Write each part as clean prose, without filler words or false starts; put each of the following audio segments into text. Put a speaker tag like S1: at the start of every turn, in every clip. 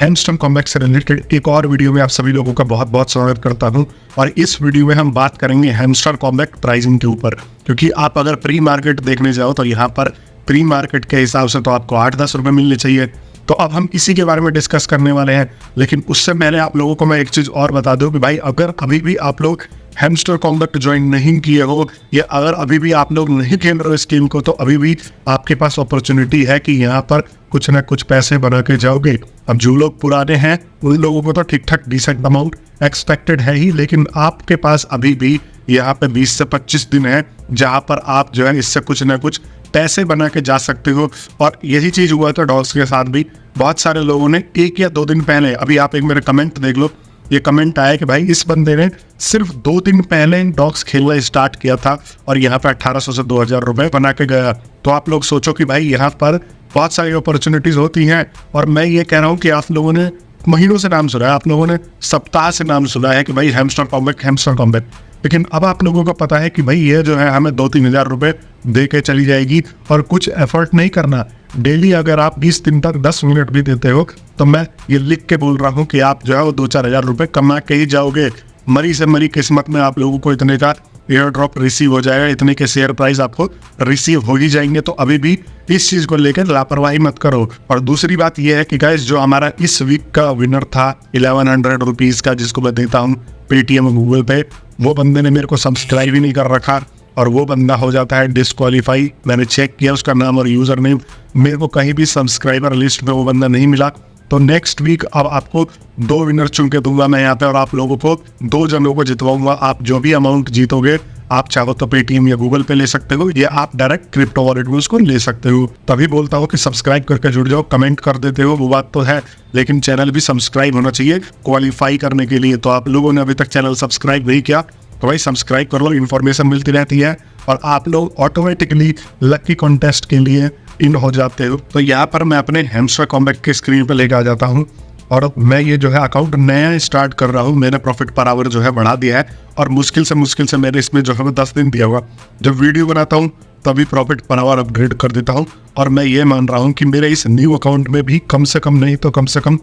S1: Hamster combat से related एक और वीडियो में आप सभी लोगों का बहुत बहुत स्वागत करता हूं। और इस वीडियो में हम बात करेंगे हैमस्टर कॉम्बैट प्राइसिंग के ऊपर, क्योंकि आप अगर प्री मार्केट देखने जाओ तो यहाँ पर प्री मार्केट के हिसाब से तो आपको 8-10 रुपये मिलने चाहिए। तो अब हम इसी के बारे में डिस्कस करने वाले हैं, लेकिन उससे पहले आप लोगों को मैं एक चीज़ और बता दूं कि भाई अगर अभी भी आप लोग हैमस्टर कॉम्बैट ज्वाइन नहीं किए हो या अगर अभी भी आप लोग नहीं खेल रहे हो इस गेम को, तो अभी भी आपके पास अपॉर्चुनिटी है कि यहाँ पर कुछ ना कुछ पैसे बना के जाओगे। अब जो लोग पुराने हैं उन लोगों को तो ठीक ठाक डिसेंट अमाउंट एक्सपेक्टेड है ही, लेकिन आपके पास अभी भी यहाँ पे 20 से 25 दिन है जहाँ पर आप जो है इससे कुछ ना कुछ पैसे बना के जा सकते हो। और यही चीज़ हुआ था डॉग्स के साथ भी। बहुत सारे लोगों ने 1 या 2 दिन पहले, अभी आप एक मेरे कमेंट देख लो, ये कमेंट आया कि भाई इस बंदे ने सिर्फ 2 दिन पहले डॉग्स खेलना स्टार्ट किया था और यहाँ पे 1800 से 2000 रुपए बना के गया। तो आप लोग सोचो कि भाई यहाँ पर बहुत सारी अपॉर्चुनिटीज होती हैं। और मैं ये कह रहा हूँ कि आप लोगों ने महीनों से नाम सुना है, आप लोगों ने सप्ताह से नाम सुना है कि भाई हैमस्टर कॉम्बैट, लेकिन अब आप लोगों को पता है कि भाई ये जो है हमें 2-3 हज़ार रुपये दे के चली जाएगी और कुछ एफर्ट नहीं करना। डेली अगर आप 20 दिन तक 10 मिनट भी देते हो तो मैं ये लिख के बोल रहा हूँ कि आप जो है वो 2-4 हज़ार रुपये कमा के ही जाओगे। मरी से मरी किस्मत में आप लोगों को इतने का एयर ड्रॉप रिसीव हो जाएगा, इतने के शेयर प्राइस आपको रिसीव हो ही जाएंगे। तो अभी भी इस चीज़ को लेकर लापरवाही मत करो। और दूसरी बात यह है कि गाइस जो हमारा इस वीक का विनर था 1100 रुपीज़ का, जिसको मैं देता हूँ पेटीएम और गूगल पे, वो बंदे ने मेरे को सब्सक्राइब ही नहीं कर रखा और वो बंदा हो जाता है डिस्क्वालीफाई। मैंने चेक किया उसका नाम और यूज़र नेम, मेरे को कहीं भी सब्सक्राइबर लिस्ट में वो बंदा नहीं मिला। तो नेक्स्ट वीक अब आपको 2 विनर चुन के दूंगा मैं यहाँ पे और आप लोगों को 2 जनों को जितवाऊंगा। आप जो भी अमाउंट जीतोगे आप चाहो तो पेटीएम या गूगल पे ले सकते हो या आप डायरेक्ट क्रिप्टो वॉलेट में उसको ले सकते हो। तभी बोलता हूँ कि सब्सक्राइब करके जुड़ जाओ। कमेंट कर देते हो वो बात तो है, लेकिन चैनल भी सब्सक्राइब होना चाहिए क्वालिफाई करने के लिए। तो आप लोगों ने अभी तक चैनल सब्सक्राइब नहीं किया तो भाई सब्सक्राइब कर लो, इन्फॉर्मेशन मिलती रहती है और आप लोग ऑटोमेटिकली लकी कॉन्टेस्ट के लिए इन हो जाते हो। तो यहाँ पर मैं अपने हैमस्टर कॉम्बैट के स्क्रीन पर लेकर आ जाता हूँ और मैं ये जो है अकाउंट नया स्टार्ट कर रहा हूँ। मैंने प्रॉफिट पर आवर जो है बढ़ा दिया है और मुश्किल से मैंने इसमें जो है 10 दिन दिया होगा। जब वीडियो बनाता हूँ तभी प्रॉफिट पर आवर अपग्रेड कर देता हूँ और मैं ये मान रहा हूँ कि मेरे इस न्यू अकाउंट में भी कम से कम नहीं तो कम से कम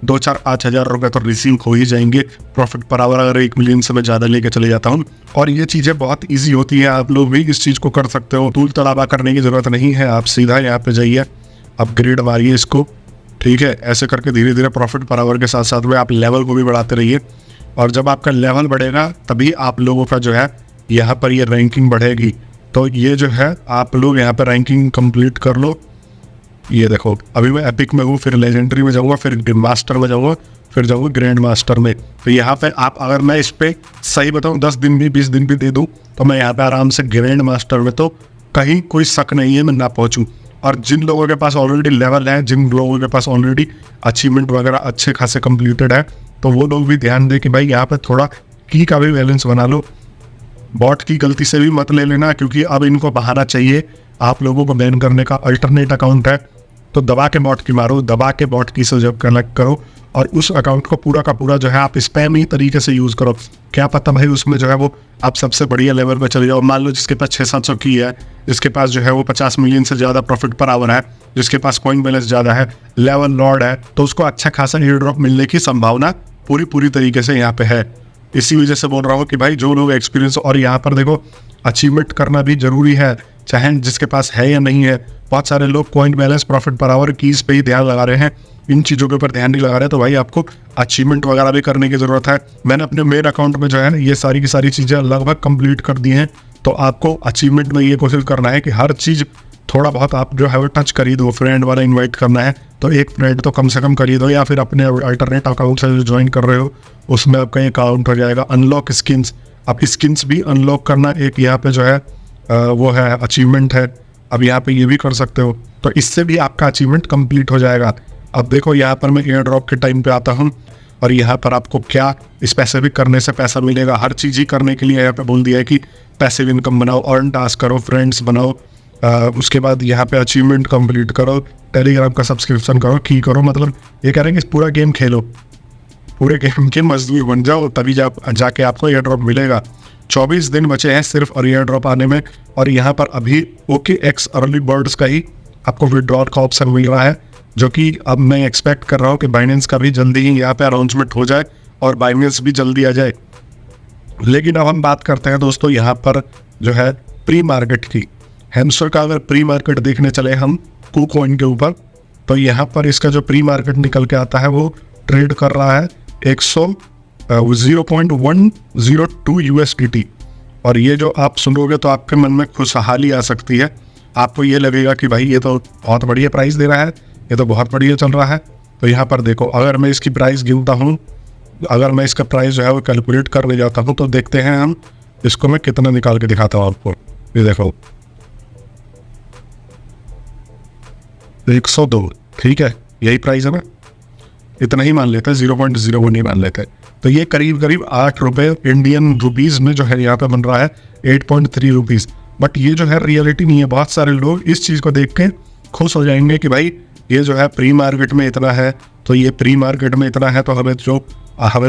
S1: 2-4-5 हज़ार रुपये तो रिसीव हो ही जाएंगे प्रॉफिट पर आवर, अगर 1 मिलियन से मैं ज़्यादा लेके चले जाता हूँ। और ये चीज़ें बहुत ईजी होती हैं, आप लोग भी इस चीज़ को कर सकते हो। तूल तड़ाबा करने की ज़रूरत नहीं है, आप सीधा यहाँ पे जाइए, अपग्रेड मारिए इसको, ठीक है। ऐसे करके धीरे धीरे प्रॉफिट पर आवर के साथ साथ में आप लेवल को भी बढ़ाते रहिए और जब आपका लेवल बढ़ेगा तभी आप लोगों का जो है यहाँ पर ये रैंकिंग बढ़ेगी। तो ये जो है आप लोग यहाँ पर रैंकिंग कंप्लीट कर लो। ये देखो अभी मैं एपिक में हूँ, फिर लेजेंडरी में जाऊँगा, फिर मास्टर में जाऊँगा, फिर जाऊँगा ग्रैंड मास्टर में। तो यहाँ पे आप, अगर मैं इस पर सही बताऊँ 10 दिन भी 20 दिन भी दे दूँ तो मैं यहाँ पे आराम से ग्रैंड मास्टर में तो कहीं कोई शक नहीं है मैं ना पहुँचूँ। और जिन लोगों के पास ऑलरेडी लेवल है, जिन लोगों के पास ऑलरेडी अचीवमेंट वगैरह अच्छे खासे कंप्लीटेड है, तो वो लोग भी ध्यान दें कि भाई यहाँ पे थोड़ा की का भी बैलेंस बना लो। बॉट की गलती से भी मत ले लेना, क्योंकि अब इनको बहाना चाहिए आप लोगों को बैन करने का। अल्टरनेट अकाउंट है तो दबा के बॉट की मारो, दबा के बॉट की से जब कनेक्ट करो और उस अकाउंट को पूरा का पूरा जो है आप स्पैम ही तरीके से यूज़ करो। क्या पता भाई उसमें जो है वो आप सबसे बढ़िया लेवल पर चले जाओ। मान लो जिसके पास 600-700 की है, जिसके पास जो है वो 50 मिलियन से ज़्यादा प्रॉफिट पर आवर है, जिसके पास कॉइन बैलेंस ज़्यादा है, लेवल लॉर्ड है, तो उसको अच्छा खासा एयर ड्रॉप मिलने की संभावना पूरी तरीके से यहाँ पे है। इसी वजह से बोल रहा हूँ कि भाई जो लोग एक्सपीरियंस, और यहाँ पर देखो अचीवमेंट करना भी जरूरी है, चाहे जिसके पास है या नहीं है। बहुत सारे लोग coin balance, profit per hour, keys पे ही ध्यान लगा रहे हैं, इन चीज़ों के ऊपर ध्यान नहीं लगा रहे। तो भाई आपको अचीवमेंट वगैरह भी करने की ज़रूरत है। मैंने अपने मेन अकाउंट में जो है ना ये सारी की सारी चीज़ें लगभग कंप्लीट कर दी हैं। तो आपको अचीवमेंट में ये कोशिश करना है कि हर चीज़ थोड़ा बहुत आप जो है वो टच कर ही दो। फ्रेंड वाला इन्वाइट करना है तो एक फ्रेंड तो कम से कम कर ही दो, या फिर अपने अल्टरनेट अकाउंट से जो ज्वाइन कर रहे हो उसमें आपका ये अकाउंट हो जाएगा। अनलॉक स्किन्स, अब स्किन्स भी अनलॉक करना एक यहाँ पे जो है वो है अचीवमेंट है। अब यहाँ पे ये भी कर सकते हो, तो इससे भी आपका अचीवमेंट कंप्लीट हो जाएगा। अब देखो यहाँ पर मैं एयर ड्रॉप के टाइम पे आता हूँ और यहाँ पर आपको क्या स्पेसिफिक करने से पैसा मिलेगा, हर चीज़ ही करने के लिए यहाँ पे बोल दिया है कि पैसिव इनकम बनाओ, अर्न टास्क करो, फ्रेंड्स बनाओ, उसके बाद यहाँ पे अचीवमेंट कंप्लीट करो, टेलीग्राम का सब्सक्रिप्शन करो, की करो। मतलब ये कह रहे हैं कि पूरा गेम खेलो, पूरे गेम के मजदूर बन जाओ, तभी जाके आपको एयर ड्रॉप मिलेगा। 24 दिन बचे हैं सिर्फ और एयर ड्रॉप आने में। और यहाँ पर अभी OKX अर्ली बर्ड्स का ही आपको विड्रॉल का ऑप्शन मिल रहा है। जो कि अब मैं एक्सपेक्ट कर रहा हूँ कि बाइनेंस का भी जल्दी ही यहाँ पे अनाउंसमेंट हो जाए और बाइनेंस भी जल्दी आ जाए। लेकिन अब हम बात करते हैं दोस्तों यहाँ पर जो है प्री मार्केट की। हैमस्टर का अगर प्री मार्केट देखने चले हम KuCoin के ऊपर, तो यहाँ पर इसका जो प्री मार्केट निकल के आता है वो ट्रेड कर रहा है 0.102 USDT। और ये जो आप सुनोगे तो आपके मन में खुशहाली आ सकती है, आपको ये लगेगा कि भाई ये तो बहुत बढ़िया प्राइस दे रहा है, ये तो बहुत बढ़िया चल रहा है। तो यहाँ पर देखो, अगर मैं इसकी प्राइस गिनता हूँ, अगर मैं इसका प्राइस जो है वो कैलकुलेट करने जाता हूँ, तो देखते हैं हम इसको मैं कितना निकाल के दिखाता हूँ आपको। ये देखो 102, ठीक है, यही प्राइस है ना, इतना ही मान लेते हैं, 0.01 नहीं मान लेते। तो ये करीब करीब 8 रुपये इंडियन रुपीज़ में जो है यहाँ पे बन रहा है 8.3 रुपीज़। बट ये जो है रियलिटी नहीं है। बहुत सारे लोग इस चीज़ को देख के खुश हो जाएंगे कि भाई ये जो है प्री मार्केट में इतना है, तो ये प्री मार्केट में इतना है, तो हमें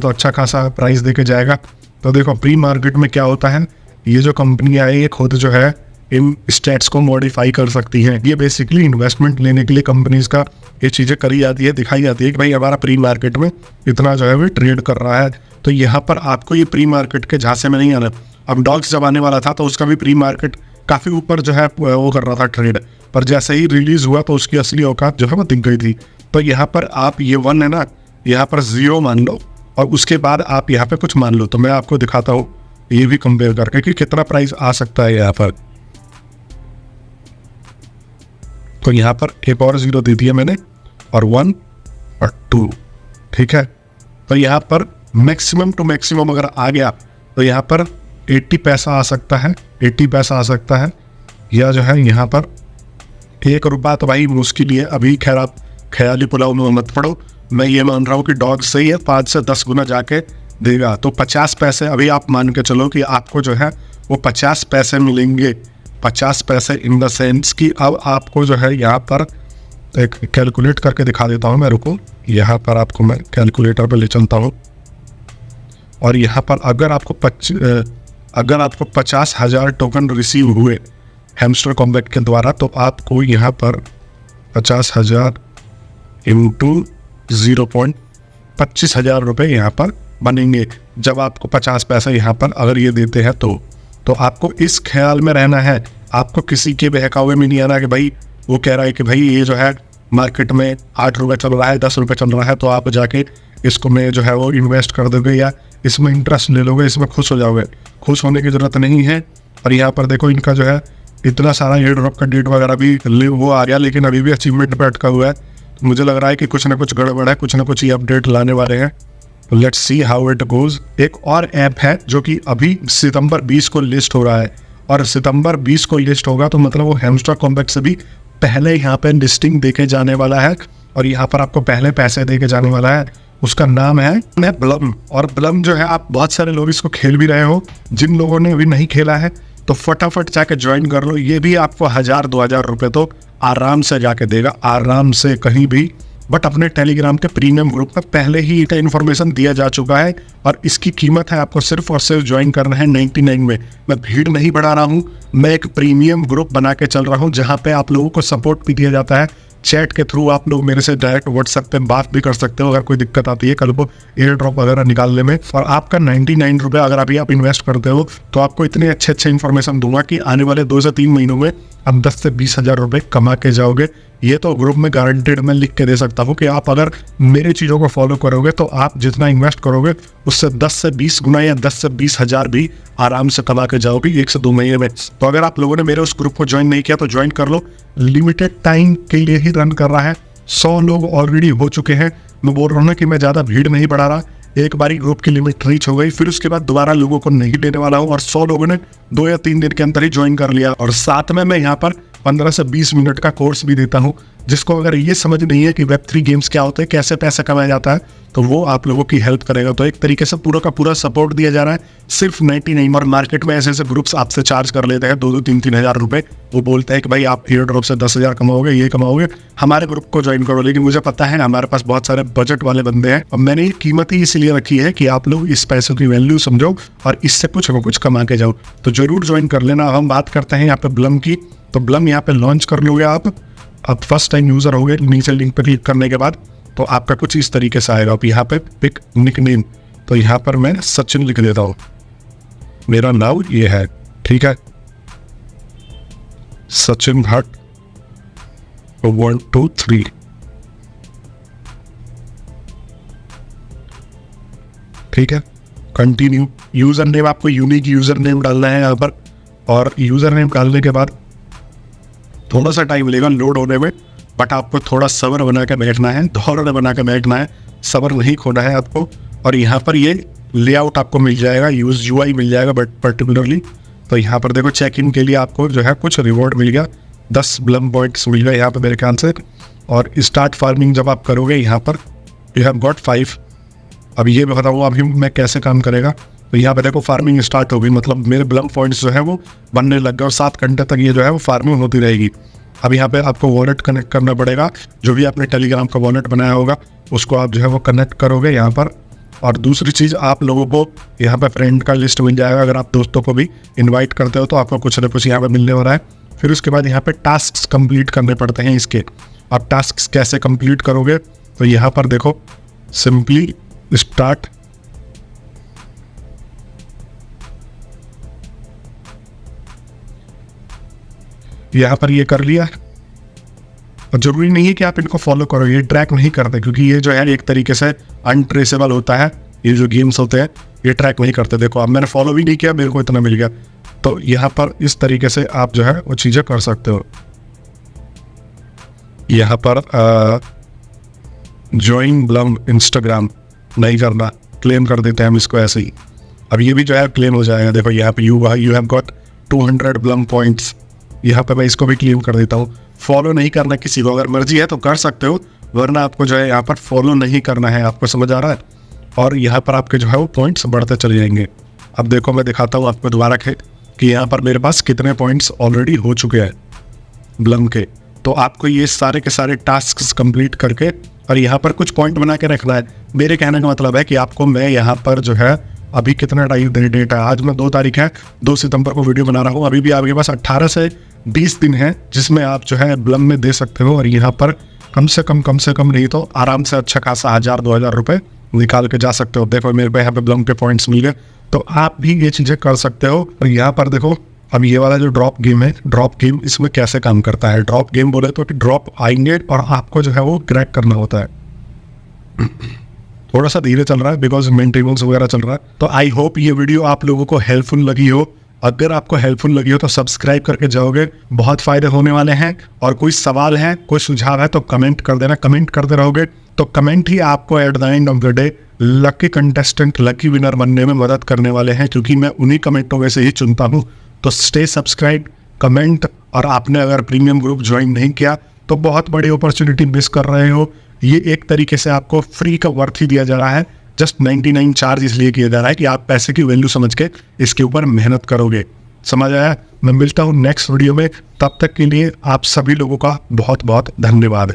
S1: तो अच्छा खासा प्राइस दे के जाएगा। तो देखो प्री मार्केट में क्या होता है, ये जो कंपनियाँ है ये खुद जो है इन स्टेट्स को मॉडिफाई कर सकती हैं। ये बेसिकली इन्वेस्टमेंट लेने के लिए कंपनीज का ये चीज़ें करी जाती है, दिखाई जाती है कि भाई हमारा प्री मार्केट में इतना जो है वो ट्रेड कर रहा है। तो यहाँ पर आपको ये प्री मार्केट के झांसे में नहीं आना। अब डॉग्स जब आने वाला था तो उसका भी प्री मार्केट काफ़ी ऊपर जो है वो कर रहा था ट्रेड, पर जैसे ही रिलीज़ हुआ तो उसकी असली औकात जो है वो दिख गई थी। तो यहाँ पर आप ये 1 है ना, यहाँ पर 0 मान लो और उसके बाद आप यहाँ पे कुछ मान लो। तो मैं आपको दिखाता हूँ ये भी कंपेयर करके कि कितना प्राइस आ सकता है यहाँ पर। तो यहाँ पर एक और 0 दे दिया मैंने, और 1 और 2, ठीक है। तो यहाँ पर मैक्सिमम टू मैक्सिमम अगर आ गया तो यहाँ पर 80 पैसा आ सकता है, 80 पैसा आ सकता है, या जो है यहाँ पर 1 रुपया तो भाई मुश्किल ही है। अभी खैर आप ख्याली पुलाव में मत पड़ो, मैं ये मान रहा हूँ कि डॉग सही है 5 से 10 गुना जाके देगा। तो 50 पैसे अभी आप मान के चलो कि आपको जो है वो 50 पैसे मिलेंगे। 50 पैसे इन द सेंस कि अब आपको जो है यहाँ पर एक कैलकुलेट करके दिखा देता हूँ मैं, रुको, यहाँ पर आपको मैं कैलकुलेटर पे ले चलता हूँ। और यहाँ पर अगर आपको 50,000 टोकन रिसीव हुए हैमस्टर कॉम्बैट के द्वारा, तो आपको यहाँ पर 50,000 इंटू 0.25,000 रुपये यहाँ पर बनेंगे। जब आपको 50 पैसा यहाँ पर अगर ये देते हैं तो आपको इस ख्याल में रहना है, आपको किसी के बहकावे में नहीं आना कि भाई वो कह रहा है कि भाई ये जो है मार्केट में 8 रुपये चल रहा है, 10 रुपये चल रहा है, तो आप जाके इसको में जो है वो इन्वेस्ट कर दोगे या इसमें इंटरेस्ट ले लोगे, इसमें खुश हो जाओगे। खुश होने की ज़रूरत नहीं है। और यहाँ पर देखो इनका जो है इतना सारा एयर ड्रॉप का डेट वगैरह भी वो आ गया, लेकिन अभी भी अचीवमेंट पे अटका हुआ है। तो मुझे लग रहा है कि कुछ ना कुछ गड़बड़ है, कुछ ना कुछ ये अपडेट लाने वाले हैं। तो let's see how it goes. एक और ऐप है जो कि अभी सितंबर 20 को लिस्ट हो रहा है, और सितंबर 20 को लिस्ट होगा तो मतलब वो हैमस्टर कॉम्बैट से भी पहले यहाँ पे लिस्टिंग देके जाने वाला है, और यहाँ पर आपको पहले पैसे देके जाने वाला है। उसका नाम है ब्लम। और ब्लम जो है, आप बहुत सारे लोग इसको खेल भी रहे हो, जिन लोगों ने अभी नहीं खेला है तो फटाफट जाके ज्वाइन कर लो। ये भी आपको 1,000-2,000 रुपये तो आराम से जाके देगा, आराम से कहीं भी। बट अपने टेलीग्राम के प्रीमियम ग्रुप में पहले ही इसका इन्फॉर्मेशन दिया जा चुका है, और इसकी कीमत है आपको सिर्फ और सिर्फ ज्वाइन करना है 99 में। मैं भीड़ नहीं बढ़ा रहा हूँ, मैं एक प्रीमियम ग्रुप बना के चल रहा हूँ जहाँ पे आप लोगों को सपोर्ट भी दिया जाता है। चैट के थ्रू आप लोग मेरे से डायरेक्ट व्हाट्सएप पे बात भी कर सकते हो अगर कोई दिक्कत आती है कल को एयर ड्रॉप वगैरह निकालने में। और आपका 99 रुपये अगर अभी आप इन्वेस्ट करते हो तो आपको इतने अच्छे इन्फॉर्मेशन दूंगा कि आने वाले 2 से 3 महीनों में आप 10 से 20,000 रुपये कमा के जाओगे। ये तो ग्रुप में गारंटेड मैं लिख के दे सकता हूँ कि आप अगर मेरी चीज़ों को फॉलो करोगे तो आप जितना इन्वेस्ट करोगे उससे 10 से 20 गुना या 10 से 20,000 भी आराम से कमा के जाओगे 1 से 2 महीने में। तो अगर आप लोगों ने मेरे उस ग्रुप को ज्वाइन नहीं किया तो ज्वाइन कर लो, लिमिटेड टाइम के लिए ही रन कर रहा है। 100 लोग ऑलरेडी हो चुके हैं। मैं बोल रहा हूँ ना कि मैं ज़्यादा भीड़ नहीं बढ़ा रहा, एक बारी ग्रुप की लिमिट रीच हो गई, फिर उसके बाद दोबारा लोगों को नहीं लेने वाला हूँ। और 100 लोगों ने 2 या 3 दिन के अंदर ही ज्वाइन कर लिया। और साथ में मैं यहाँ पर 15 से 20 मिनट का कोर्स भी देता हूँ, जिसको अगर ये समझ नहीं है कि Web3 गेम्स क्या होते हैं, कैसे पैसा कमाया जाता है, तो वो आप लोगों की हेल्प करेगा। तो एक तरीके से पूरा का पूरा सपोर्ट दिया जा रहा है सिर्फ 99। और मार्केट में ऐसे ऐसे ग्रुप्स आपसे चार्ज कर लेते हैं 2-2, 3-3 हज़ार रुपये। वो बोलते हैं कि भाई आप एयर ड्रॉप से 10,000 कमाओगे, ये कमाओगे, हमारे ग्रुप को ज्वाइन करो। लेकिन मुझे पता है हमारे पास बहुत सारे बजट वाले बंदे हैं, और मैंने ये कीमत ही इसलिए रखी है कि आप लोग इस पैसों की वैल्यू समझो और इससे कुछ न कुछ कमा के जाओ। तो जरूर ज्वाइन कर लेना। हम बात करते हैं यहाँ पे ब्लम की। तो ब्लम यहाँ पे लॉन्च कर लोगे आप, आप फर्स्ट टाइम यूज़र हो गए, नीचे लिंक पर क्लिक करने के बाद तो आपका कुछ इस तरीके से आएगा। अब यहाँ पे पिक निकनेम, तो यहाँ पर मैं सचिन लिख देता हूँ, मेरा नाम ये है, ठीक है, सचिन भट्ट 1 2 3। ठीक है, कंटिन्यू। यूज़र नेम आपको यूनिक यूज़र नेम डालना है यहाँ पर, और यूज़र नेम डालने के बाद थोड़ा सा टाइम लेगा लोड होने में, बट आपको थोड़ा सब्र बना के बैठना है, धौरण बना के बैठना है, सब्र नहीं खोना है आपको। और यहाँ पर ये लेआउट आपको मिल जाएगा, यूज यूआई मिल जाएगा बट पर्टिकुलरली। तो यहाँ पर देखो चेक इन के लिए आपको जो है कुछ रिवॉर्ड मिल गया, 10 ब्लम पॉइंट्स मिल गए यहाँ पर मेरे ख्याल से। और स्टार्ट फार्मिंग जब आप करोगे यहाँ पर यू हैव गॉट 5। अब ये मैं बताऊँ अभी मैं कैसे काम करेगा। तो यहाँ पे देखो फार्मिंग स्टार्ट हो गई, मतलब मेरे ब्लम पॉइंट्स जो है वो बनने लग गए और 7 घंटे तक ये जो है वो फार्मिंग होती रहेगी। अब यहाँ पे आपको वॉलेट कनेक्ट करना पड़ेगा, जो भी आपने टेलीग्राम का वॉलेट बनाया होगा उसको आप जो है वो कनेक्ट करोगे यहाँ पर। और दूसरी चीज़, आप लोगों को यहाँ पे फ्रेंड का लिस्ट मिल जाएगा, अगर आप दोस्तों को भी इन्वाइट करते हो तो आपको कुछ ना कुछ यहाँ पर मिलने हो रहा है। फिर उसके बाद यहाँ पे टास्क कंप्लीट करने पड़ते हैं इसके। आप टास्क कैसे कंप्लीट करोगे, तो यहाँ पर देखो सिंपली स्टार्ट, यहाँ पर ये कर लिया। और जरूरी नहीं है कि आप इनको फॉलो करो, ये ट्रैक नहीं करते, क्योंकि ये जो है एक तरीके से अनट्रेसेबल होता है। ये जो गेम्स होते हैं ये ट्रैक नहीं करते। देखो अब मैंने फॉलो भी नहीं किया, मेरे को इतना मिल गया। तो यहाँ पर इस तरीके से आप जो है वो चीज़ें कर सकते हो। यहाँ पर ज्वाइन ब्लम इंस्टाग्राम नहीं करना, क्लेम कर देते हैं हम इसको ऐसे ही। अब ये भी जो है क्लेम हो जाएगा। देखो यहाँ पे you have got 200 Blum points, यहाँ पे मैं इसको भी क्लेम कर देता हूँ। फॉलो नहीं करना किसी को, अगर मर्जी है तो कर सकते हो, वरना आपको जो है यहाँ पर फॉलो नहीं करना है। आपको समझ आ रहा है? और यहाँ पर आपके जो है वो पॉइंट्स बढ़ते चले जाएंगे। अब देखो मैं दिखाता हूँ आपको दोबारा कि यहाँ पर मेरे पास कितने पॉइंट्स ऑलरेडी हो चुके हैं ब्लम के। तो आपको ये सारे के सारे टास्क कंप्लीट करके और यहाँ पर कुछ पॉइंट बना के रखना है। मेरे कहने का मतलब है कि आपको मैं यहाँ पर जो है अभी कितना डेट है, आज मैं 2 तारीख है, 2 सितंबर को वीडियो बना रहा हूँ। अभी भी आपके पास 18 से 20 दिन है जिसमें आप जो है ब्लम में दे सकते हो। और यहाँ पर कम से कम नहीं तो आराम से अच्छा खासा 1000-2000 रुपये निकाल के जा सकते हो। देखो मेरे पे यहाँ पे ब्लम के पॉइंट्स मिल गए, तो आप भी ये चीज़ें कर सकते हो। और यहाँ पर देखो अब ये वाला जो ड्रॉप गेम है, ड्रॉप गेम इसमें कैसे काम करता है। ड्रॉप गेम बोले तो कि ड्रॉप आएंगे और आपको जो है वो क्रैक करना होता है। थोड़ा सा धीरे चल रहा है बिकॉज मेंटेनेंस वगैरह चल रहा है। तो आई होप ये वीडियो आप लोगों को हेल्पफुल लगी हो। अगर आपको हेल्पफुल लगी हो तो सब्सक्राइब करके जाओगे, बहुत फायदे होने वाले हैं। और कोई सवाल है, कोई सुझाव है तो कमेंट कर देना। कमेंट करते रहोगे तो कमेंट ही आपको at the end of the day lucky contestant, lucky winner बनने में मदद करने वाले हैं, क्योंकि मैं उन्हीं कमेंटों में से ही चुनता हूँ। तो स्टे सब्सक्राइब, कमेंट। और आपने अगर प्रीमियम ग्रुप ज्वाइन नहीं किया तो बहुत बड़ी अपॉर्चुनिटी मिस कर रहे हो। ये एक तरीके से आपको फ्री का वर्थ ही दिया जा रहा है। जस्ट 99 चार्ज इसलिए किया जा रहा है कि आप पैसे की वैल्यू समझ के इसके ऊपर मेहनत करोगे। समझ आया? मैं मिलता हूँ नेक्स्ट वीडियो में, तब तक के लिए आप सभी लोगों का बहुत बहुत धन्यवाद।